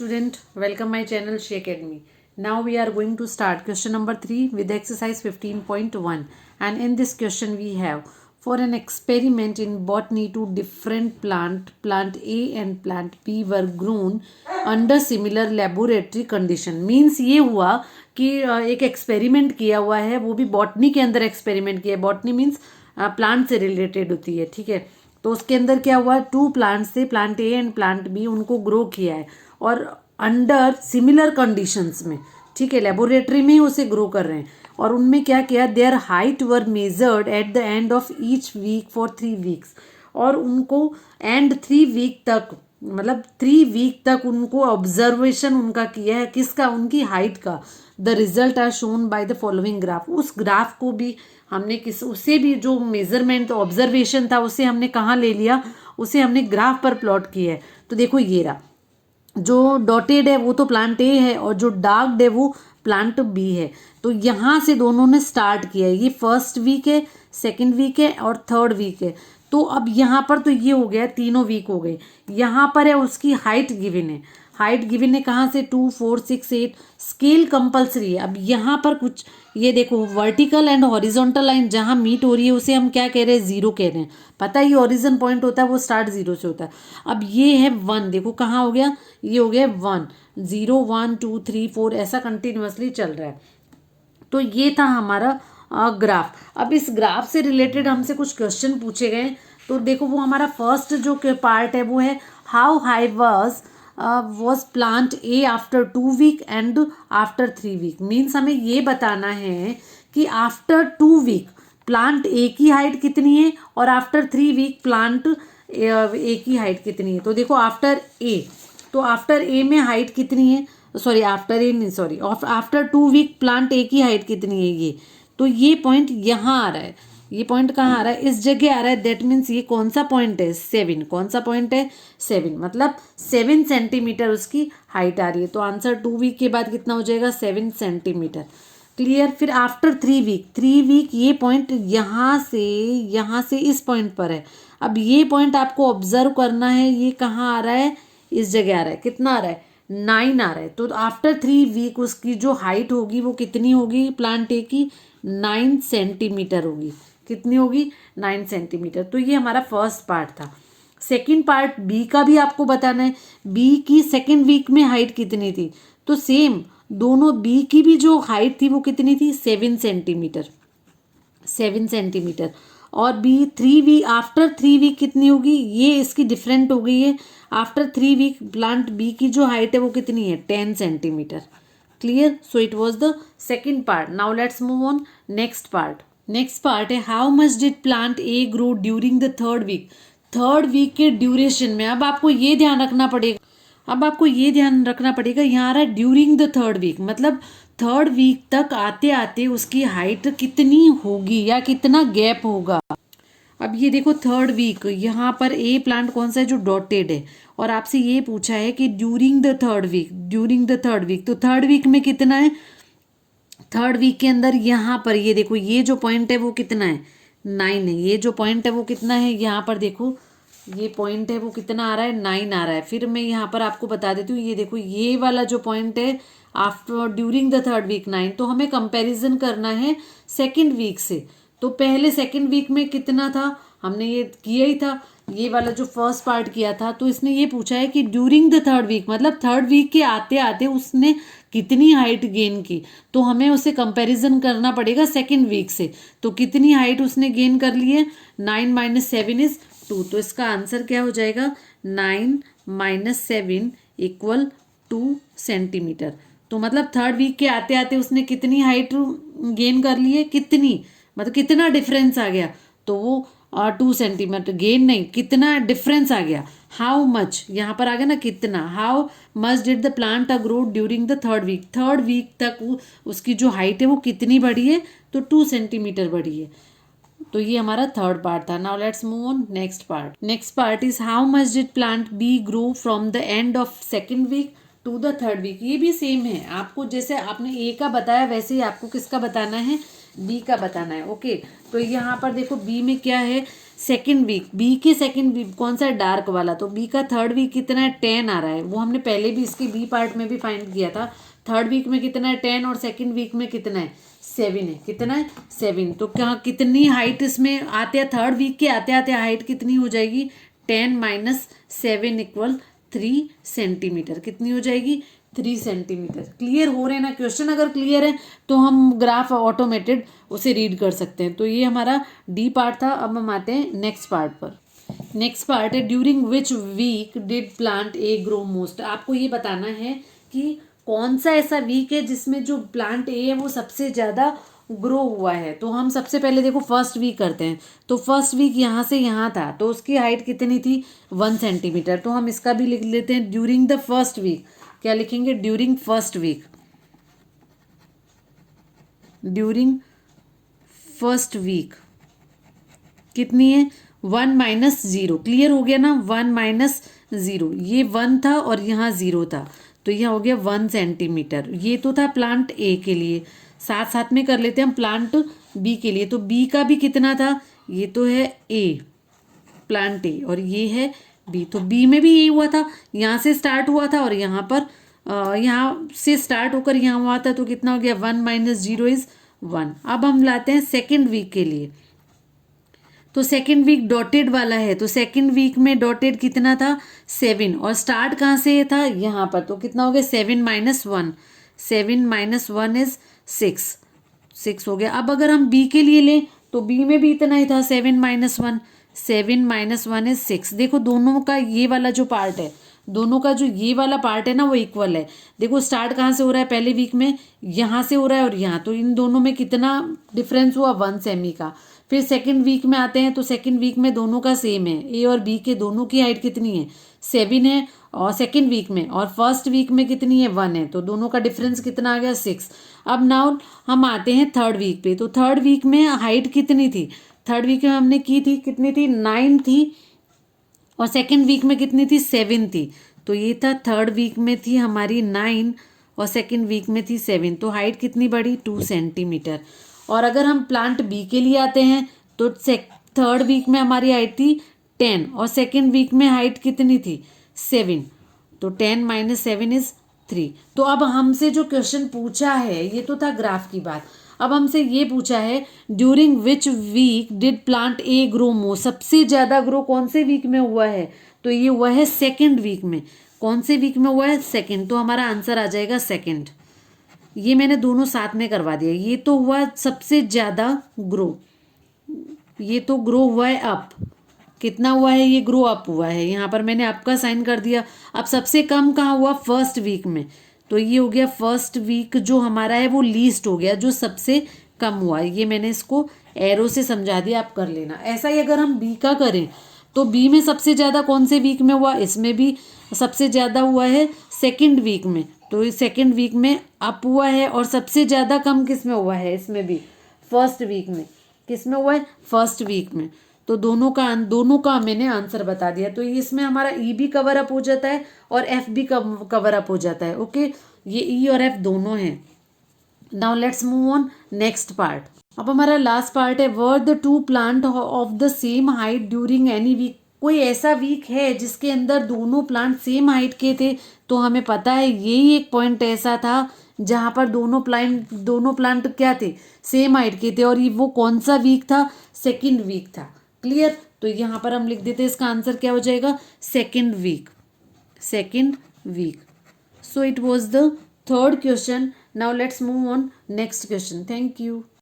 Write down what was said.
student, welcome my channel She Academy. Now we are going to start question number 3 with exercise 15.1, and in this question we have for an experiment in botany two different plant A and plant B were grown under similar laboratory condition. Means ये हुआ कि एक experiment किया हुआ है, वो भी botany के अंदर एक्सपेरिमेंट किया है. बॉटनी मीन्स प्लांट से रिलेटेड होती है, ठीक है. तो उसके अंदर क्या हुआ, टू प्लांट्स थे, plant A and plant B, उनको ग्रो किया है और अंडर सिमिलर कंडीशंस में, ठीक है, लेबोरेटरी में ही उसे ग्रो कर रहे हैं. और उनमें क्या किया, their height were measured at the end of each week for 3 weeks. और उनको एंड 3 वीक तक, मतलब 3 वीक तक उनको ऑब्जर्वेशन उनका किया है, किसका, उनकी हाइट का. The result are shown by the following graph. उस ग्राफ को भी हमने उसे भी जो मेजरमेंट ऑब्जर्वेशन था उसे हमने कहाँ ले लिया, उसे हमने ग्राफ पर प्लॉट किया है. तो देखो ये रहा, जो डॉटेड है वो तो प्लांट ए है और जो डार्क्ड है वो प्लांट बी है. तो यहाँ से दोनों ने स्टार्ट किया है. ये फर्स्ट वीक है, सेकंड वीक है और थर्ड वीक है. तो अब यहाँ पर तो ये हो गया, तीनों वीक हो गए. यहाँ पर है उसकी हाइट गिवन है. हाइट गिवन है कहाँ से, 2, 4, 6, 8. स्केल कंपलसरी है. अब यहाँ पर कुछ ये देखो, वर्टिकल एंड हॉरिजॉन्टल लाइन जहाँ मीट हो रही है उसे हम क्या कह रहे हैं, जीरो कह रहे हैं. पता है ये ओरिजिन पॉइंट होता है, वो स्टार्ट जीरो से होता है. अब ये है 1, देखो कहाँ हो गया, ये हो गया 1, 0, 1, 2, 3, 4, ऐसा कंटिन्यूअसली चल रहा है. तो ये था हमारा ग्राफ. अब इस ग्राफ से रिलेटेड हमसे कुछ क्वेश्चन पूछे गए. तो देखो वो हमारा फर्स्ट जो पार्ट है वो है, how high was plant A after 2 week and after 3 week. Means हमें ये बताना है कि आफ्टर 2 वीक प्लांट ए की हाइट कितनी है और आफ्टर 3 वीक प्लांट ए की हाइट कितनी है. तो देखो आफ्टर ए, तो आफ्टर ए में हाइट कितनी है, सॉरी आफ्टर ए नहीं, sorry after 2 week plant A की हाइट कितनी है ये. तो ये पॉइंट यहाँ आ रहा है, ये पॉइंट कहाँ आ रहा है, इस जगह आ रहा है. दैट मीन्स ये कौन सा पॉइंट है, 7. कौन सा पॉइंट है, 7. मतलब 7 सेंटीमीटर उसकी हाइट आ रही है. तो आंसर 2 वीक के बाद कितना हो जाएगा, 7 सेंटीमीटर. क्लियर. फिर आफ्टर 3 वीक, 3 वीक ये पॉइंट यहाँ से इस पॉइंट पर है. अब ये पॉइंट आपको ऑब्जर्व करना है, ये कहाँ आ रहा है, इस जगह आ रहा है. कितना आ रहा है, 9 आ रहा है. तो आफ्टर 3 वीक उसकी जो हाइट होगी वो कितनी होगी, प्लांट ए की 9 सेंटीमीटर होगी. कितनी होगी, 9 सेंटीमीटर. तो ये हमारा फर्स्ट पार्ट था. सेकंड पार्ट बी का भी आपको बताना है. बी की सेकंड वीक में हाइट कितनी थी, तो सेम दोनों बी की भी जो हाइट थी वो कितनी थी, 7 सेंटीमीटर. 7 सेंटीमीटर. और बी 3 वीक, आफ्टर 3 वीक कितनी होगी, ये इसकी डिफरेंट हो गई है. आफ्टर 3 वीक प्लांट बी की जो हाइट है वो कितनी है, 10 centimetre. Clear. So it was the second part. Now let's move on next part. Next part है, how much did plant A grow during the third week. Third week के duration में अब आपको ये ध्यान रखना पड़ेगा, यहाँ आ रहा है ड्यूरिंग द थर्ड वीक, मतलब थर्ड वीक तक आते आते उसकी हाइट कितनी होगी या कितना गैप होगा. अब ये देखो थर्ड वीक, यहाँ पर ए प्लांट कौन सा है, जो डॉटेड है. और आपसे ये पूछा है कि ड्यूरिंग द थर्ड वीक, तो थर्ड वीक में कितना है, थर्ड वीक के अंदर यहाँ पर ये देखो, ये जो पॉइंट है वो कितना है, 9 है. ये जो पॉइंट है वो कितना है, यहाँ पर देखो ये पॉइंट है वो कितना आ रहा है, 9 आ रहा है. फिर मैं यहाँ पर आपको बता देती हूँ, ये देखो ये वाला जो पॉइंट है after during the third week 9. तो हमें कंपैरिजन करना है सेकंड वीक से. तो पहले सेकंड वीक में कितना था, हमने ये किया ही था, ये वाला जो फर्स्ट पार्ट किया था. तो इसने ये पूछा है कि ड्यूरिंग द थर्ड वीक, मतलब थर्ड वीक के आते आते उसने कितनी हाइट गेन की. तो हमें उसे कंपैरिजन करना पड़ेगा सेकंड वीक से. तो कितनी हाइट उसने गेन कर ली है, 9 - 7 इज 2. तो इसका आंसर क्या हो जाएगा, 9 - 7 = 2 सेंटीमीटर. तो मतलब थर्ड वीक के आते आते उसने कितनी हाइट गेन कर ली है, कितनी, मतलब कितना डिफरेंस आ गया. तो वो 2 सेंटीमीटर गेन नहीं, कितना डिफरेंस आ गया. हाउ मच यहाँ पर आ गया ना, कितना, how much did the plant grow during the third week. Third week तक उसकी जो हाइट है वो कितनी बढ़ी है, तो 2 सेंटीमीटर बढ़ी है. तो ये हमारा थर्ड पार्ट था. Now let's move on next part. Next part is, how much did plant B grow from the end of second week to the third week. ये भी सेम है, आपको जैसे आपने ए का बताया वैसे ही आपको किसका बताना है, बी का बताना है. ओके. तो यहाँ पर देखो बी में क्या है, सेकेंड वीक, बी के सेकेंड वीक कौन सा है, डार्क वाला, तो बी का थर्ड वीक कितना है, 10 आ रहा है। वो हमने पहले भी इसके बी पार्ट में भी फाइंड किया था। थर्ड वीक में कितना है, 10, और सेकेंड वीक में कितना है, 7 है। कितना है, 7। तो क्या कितनी हाइट इसमें आते, थर्ड वीक के आते आते हाइट कितनी हो जाएगी, 10 माइनस 7 इक्वल 3 सेंटीमीटर। कितनी हो जाएगी, 3 सेंटीमीटर। क्लियर हो रहे हैं ना क्वेश्चन? अगर क्लियर है तो हम ग्राफ ऑटोमेटेड उसे रीड कर सकते हैं। तो ये हमारा डी पार्ट था। अब हम आते हैं नेक्स्ट पार्ट पर। नेक्स्ट पार्ट है during which week did plant A grow most. आपको ये बताना है कि कौन सा ऐसा वीक है जिसमें जो प्लांट ए है वो सबसे ज़्यादा ग्रो हुआ है। तो हम सबसे पहले देखो फर्स्ट वीक करते हैं। तो फर्स्ट वीक यहाँ से यहाँ था, तो उसकी हाइट कितनी थी, 1 सेंटीमीटर। तो हम इसका भी लिख लेते हैं ड्यूरिंग द फर्स्ट वीक। क्या लिखेंगे, during first week. During first week कितनी है, 1 माइनस 0। क्लियर हो गया ना, 1 माइनस 0, ये 1 था और यहाँ 0 था, तो यह हो गया 1 सेंटीमीटर। ये तो था प्लांट ए के लिए। साथ साथ में कर लेते हैं हम प्लांट बी के लिए। तो बी का भी कितना था, ये तो है ए, प्लांट ए, और ये है बी। तो बी में भी यही हुआ था, यहाँ से स्टार्ट हुआ था और यहाँ पर यहाँ से स्टार्ट होकर यहाँ हुआ था। तो कितना हो गया, 1 माइनस 0 इज 1। अब हम लाते हैं सेकेंड वीक के लिए। तो सेकेंड वीक डॉटेड वाला है, तो सेकेंड वीक में डॉटेड कितना था, 7, और स्टार्ट कहाँ से था, यहाँ पर। तो कितना हो गया, 7 माइनस 1, 7 माइनस 1 इज 6 हो गया। अब अगर हम बी के लिए लें तो बी में भी इतना ही था, 7 माइनस 1, 7 माइनस 1 इज 6। देखो दोनों का ये वाला जो पार्ट है, दोनों का जो ये वाला पार्ट है ना वो इक्वल है। देखो स्टार्ट कहाँ से हो रहा है, पहले वीक में यहाँ से हो रहा है और यहाँ, तो इन दोनों में कितना डिफरेंस हुआ, 1 सेमी का। फिर सेकेंड वीक में आते हैं तो सेकेंड वीक में दोनों का सेम है, ए और बी के दोनों की हाइट कितनी है, 7 है और सेकेंड वीक में, और फर्स्ट वीक में कितनी है, 1 है। तो दोनों का डिफरेंस कितना आ गया, 6। अब नाउ हम आते हैं थर्ड वीक पे। तो थर्ड वीक में हाइट कितनी थी, थर्ड वीक में हमने की थी कितनी थी, 9 थी, और सेकेंड वीक में कितनी थी, 7 थी। तो ये था थर्ड वीक में थी हमारी 9 और सेकेंड वीक में थी 7। तो हाइट कितनी बढ़ी, 2 सेंटीमीटर। और अगर हम प्लांट बी के लिए आते हैं तो थर्ड वीक में हमारी हाइट थी 10 और सेकेंड वीक में हाइट कितनी थी, 7। तो 10 माइनस 7 इज 3। तो अब हमसे जो क्वेश्चन पूछा है ये तो था ग्राफ की बात। अब हमसे ये पूछा है during which week did plant A grow more. सबसे ज़्यादा ग्रो कौन से वीक में हुआ है, तो ये हुआ है सेकेंड वीक में। कौन से वीक में हुआ है, सेकेंड। तो हमारा आंसर आ जाएगा सेकेंड। ये मैंने दोनों साथ में करवा दिया। ये तो हुआ सबसे ज़्यादा ग्रो, ये तो ग्रो हुआ है अप। कितना हुआ है, ये ग्रो अप हुआ है, यहाँ पर मैंने अप का साइन कर दिया। अब सबसे कम कहाँ हुआ, फर्स्ट वीक में। तो ये हो गया फर्स्ट वीक जो हमारा है वो लीस्ट हो गया, जो सबसे कम हुआ है। ये मैंने इसको एरो से समझा दिया, आप कर लेना। ऐसा ही अगर हम बी का करें तो बी में सबसे ज़्यादा कौन से वीक में हुआ, इसमें भी सबसे ज़्यादा हुआ है सेकेंड वीक में। तो इस सेकेंड वीक में अप हुआ है, और सबसे ज़्यादा कम किस में हुआ है, इसमें भी फर्स्ट वीक में। किस में हुआ है, फर्स्ट वीक में। तो दोनों का मैंने आंसर बता दिया। तो इसमें हमारा ई भी कवर अप हो जाता है और एफ भी कवर अप हो जाता है। ओके, ये ई और एफ दोनों हैं। Now let's move on next part. अब हमारा लास्ट पार्ट है were the two plant of the same height during any week. कोई ऐसा वीक है जिसके अंदर दोनों प्लांट सेम हाइट के थे। तो हमें पता है यही एक पॉइंट ऐसा था जहाँ पर दोनों प्लांट क्या थे, सेम हाइट के थे। और ये वो कौन सा वीक था, सेकेंड वीक था। क्लियर। तो यहाँ पर हम लिख देते हैं, इसका आंसर क्या हो जाएगा, second week. Second week. So it was the third question. Now let's move on next question. Thank you.